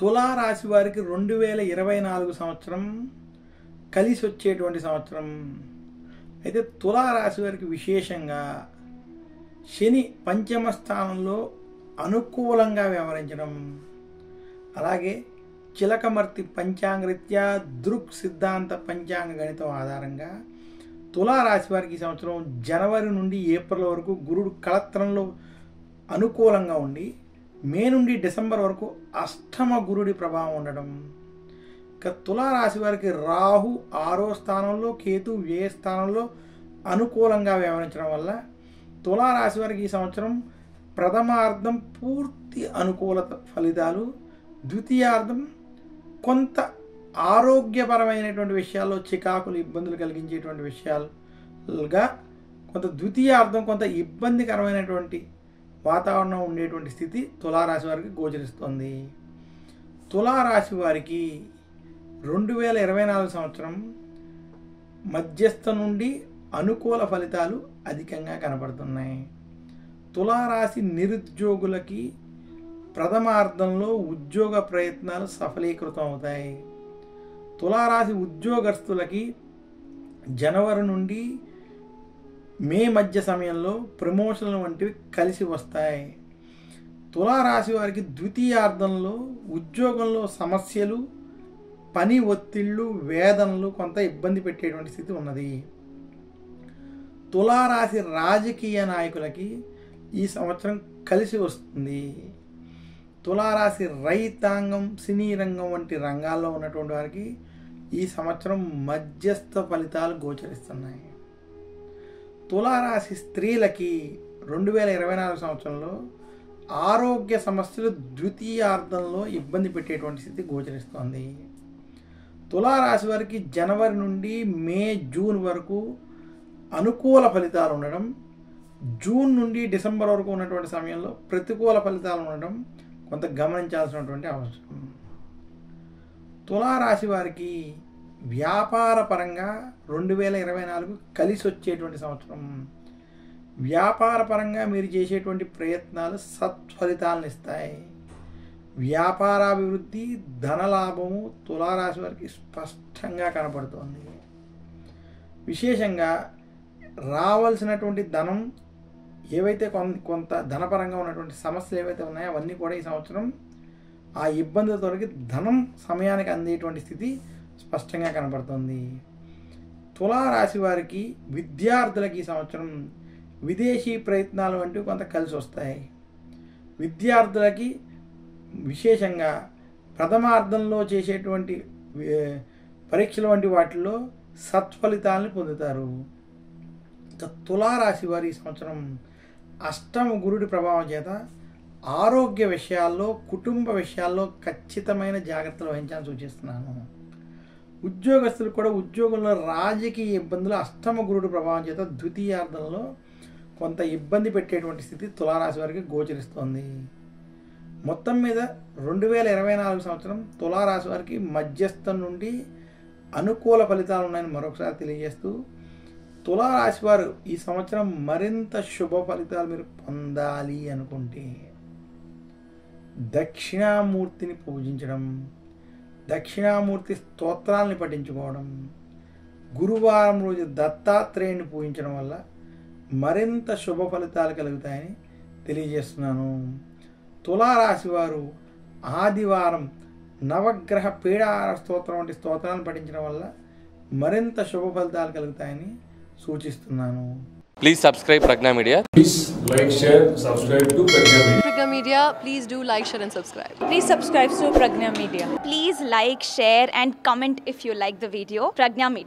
తులా రాశి వారికి 2024 సంవత్సరం కలిసి వచ్చేటువంటి సంవత్సరం. అయితే తులా రాశి వారికి విశేషంగా శని పంచమ స్థానంలో అనుకూలంగా వ్యవహరించడం, అలాగే చిలకమర్తి పంచాంగరీత్యా దృక్ సిద్ధాంత పంచాంగ గణితం ఆధారంగా తులారాశి వారికి ఈ సంవత్సరం జనవరి నుండి ఏప్రిల్ వరకు గురుడు కళత్రంలో అనుకూలంగా ఉండి మే నుండి డిసెంబర్ వరకు అష్టమ గురుడి ప్రభావం ఉండడం. ఇక తులారాశి వారికి రాహు 6వ స్థానంలో, కేతు వ్యయ స్థానంలో అనుకూలంగా వ్యవహరించడం వల్ల తులారాశి వారికి ఈ సంవత్సరం ప్రథమార్థం పూర్తి అనుకూలత ఫలితాలు, ద్వితీయార్థం కొంత ఆరోగ్యపరమైనటువంటి విషయాల్లో చికాకులు ఇబ్బందులు కలిగించేటువంటి విషయాలుగా, కొంత ద్వితీయార్థం కొంత ఇబ్బందికరమైనటువంటి వాతావరణం ఉండేటువంటి స్థితి తులారాశి వారికి గోచరిస్తుంది. తులారాశి వారికి 2024 సంవత్సరం మధ్యస్థ నుండి అనుకూల ఫలితాలు అధికంగా కనపడుతున్నాయి. తులారాశి నిరుద్యోగులకి ప్రథమార్థంలో ఉద్యోగ ప్రయత్నాలు సఫలీకృతం అవుతాయి. తులారాశి ఉద్యోగస్తులకి జనవరి నుండి మే మధ్య సమయంలో ప్రమోషన్లు వంటివి కలిసి వస్తాయి. తులారాశి వారికి ద్వితీయార్థంలో ఉద్యోగంలో సమస్యలు, పని ఒత్తిళ్ళు, వేదనలు కొంత ఇబ్బంది పెట్టేటువంటి స్థితి ఉన్నది. తులారాశి రాజకీయ నాయకులకి ఈ సంవత్సరం కలిసి వస్తుంది. తులారాశి రైతాంగం, సినీ రంగం వంటి రంగాల్లో ఉన్నటువంటి వారికి ఈ సంవత్సరం మధ్యస్థ ఫలితాలు గోచరిస్తున్నాయి. తులారాశి స్త్రీలకి 2024 సంవత్సరంలో ఆరోగ్య సమస్యలు ద్వితీయార్థంలో ఇబ్బంది పెట్టేటువంటి స్థితి గోచరిస్తోంది. తులారాశి వారికి జనవరి నుండి మే, జూన్ వరకు అనుకూల ఫలితాలు ఉండడం, జూన్ నుండి డిసెంబర్ వరకు ఉన్నటువంటి సమయంలో ప్రతికూల ఫలితాలు ఉండడం కొంత గమనించాల్సినటువంటి అవసరం. తులారాశి వారికి వ్యాపార పరంగా 2024 కలిసి వచ్చేటువంటి సంవత్సరం. వ్యాపార పరంగా మీరు చేసేటువంటి ప్రయత్నాలు సత్ఫలితాలను ఇస్తాయి. వ్యాపారాభివృద్ధి, ధనలాభము తులారాశి వారికి స్పష్టంగా కనపడుతోంది. విశేషంగా రావాల్సినటువంటి ధనం ఏవైతే కొంత ధనపరంగా ఉన్నటువంటి సమస్యలు ఏవైతే ఉన్నాయో అవన్నీ కూడా ఈ సంవత్సరం ఆ ఇబ్బందుల తొలగి ధనం సమయానికి అందేటువంటి స్థితి స్పష్టంగా కనపడుతుంది. తులారాశి వారికి విద్యార్థులకి ఈ సంవత్సరం విదేశీ ప్రయత్నాలు వంటివి కొంత కలిసి వస్తాయి. విద్యార్థులకి విశేషంగా ప్రథమార్థంలో చేసేటువంటి పరీక్షల వంటి వాటిల్లో సత్ఫలితాలను పొందుతారు. తులారాశి వారి ఈ సంవత్సరం అష్టమ గురుడి ప్రభావం చేత ఆరోగ్య విషయాల్లో, కుటుంబ విషయాల్లో ఖచ్చితమైన జాగ్రత్తలు వహించాలని సూచిస్తున్నాను. ఉద్యోగస్తులు కూడా ఉద్యోగంలో రాజకీయ ఇబ్బందులు అష్టమ గురుడి ప్రభావం చేత ద్వితీయార్థంలో కొంత ఇబ్బంది పెట్టేటువంటి స్థితి తులారాశి వారికి గోచరిస్తోంది. మొత్తం మీద 2024 సంవత్సరం తులారాశి వారికి మధ్యస్థం నుండి అనుకూల ఫలితాలు ఉన్నాయని మరొకసారి తెలియజేస్తూ, తులారాశి వారు ఈ సంవత్సరం మరింత శుభ ఫలితాలు మీరు పొందాలి అనుకుంటే దక్షిణామూర్తిని పూజించడం, దక్షిణామూర్తి స్తోత్రాలని పఠించుకోవడం, గురువారం రోజు దత్తాత్రేయుని పూజించడం వల్ల మరింత శుభ ఫలితాలు కలుగుతాయని తెలియజేస్తున్నాను. తులారాశి వారు ఆదివారం నవగ్రహ పీడాహార స్తోత్రం వంటి స్తోత్రాలను పఠించడం వల్ల మరింత శుభ ఫలితాలు కలుగుతాయని సూచిస్తున్నాను. Please subscribe Pragna Media. Please like, share, subscribe to Pragna Media. Pragna Media, please do like, share and subscribe. Please subscribe to Pragna Media. Please like, share and comment if you like the video. Pragna Media.